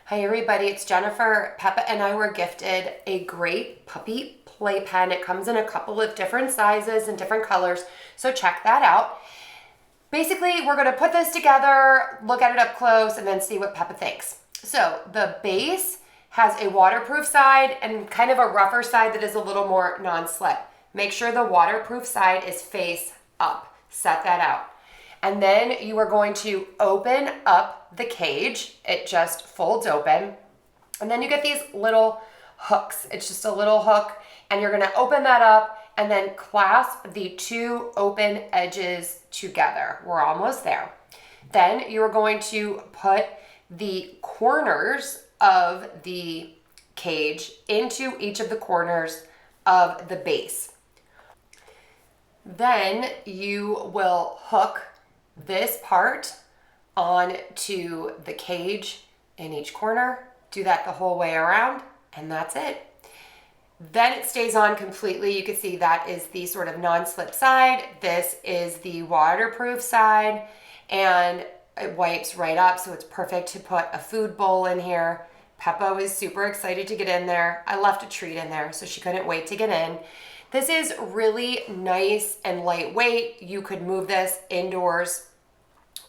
Hi everybody, it's Jennifer. Peppa and I were gifted a great puppy playpen. It comes in a couple of different sizes and different colors, so check that out. Basically, we're gonna put this together, look at it up close, and then see what Peppa thinks. So the base has a waterproof side and kind of a rougher side that is a little more non-slip. Make sure the waterproof side is face up. Set that out. And then you are going to open up the cage. It just folds open. And then you get these little hooks. It's just a little hook. And you're gonna open that up and then clasp the two open edges together. We're almost there. Then you're going to put the corners of the cage into each of the corners of the base. Then you will hook this part onto the cage in each corner. Do that the whole way around, and that's it. Then it stays on completely. You can see that is the sort of non-slip side. This is the waterproof side, and it wipes right up, so it's perfect to put a food bowl in here. Peppa was super excited to get in there. I left a treat in there, so she couldn't wait to get in. This is really nice and lightweight. You could move this indoors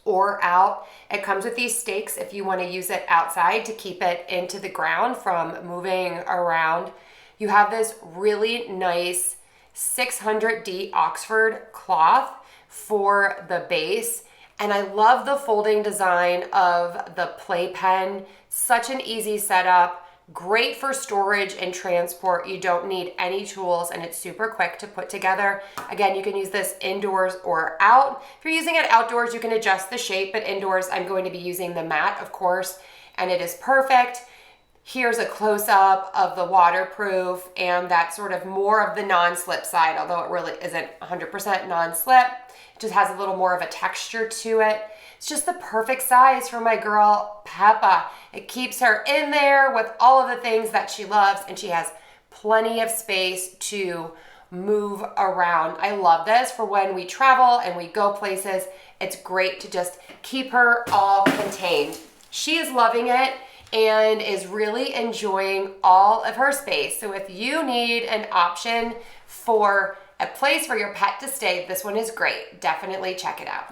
or out. It comes with these stakes if you want to use it outside to keep it into the ground from moving around. You have this really nice 600D Oxford cloth for the base. And I love the folding design of the Playpen. Such an easy setup. Great for storage and transport. You don't need any tools and it's super quick to put together. Again, you can use this indoors or out. If you're using it outdoors, you can adjust the shape, but indoors, I'm going to be using the mat, of course, and it is perfect. Here's a close-up of the waterproof and that sort of more of the non-slip side, although it really isn't 100% non-slip. It just has a little more of a texture to it. It's just the perfect size for my girl, Peppa. It keeps her in there with all of the things that she loves, and she has plenty of space to move around. I love this for when we travel and we go places. It's great to just keep her all contained. She is loving it and is really enjoying all of her space. So if you need an option for a place for your pet to stay, this one is great. Definitely check it out.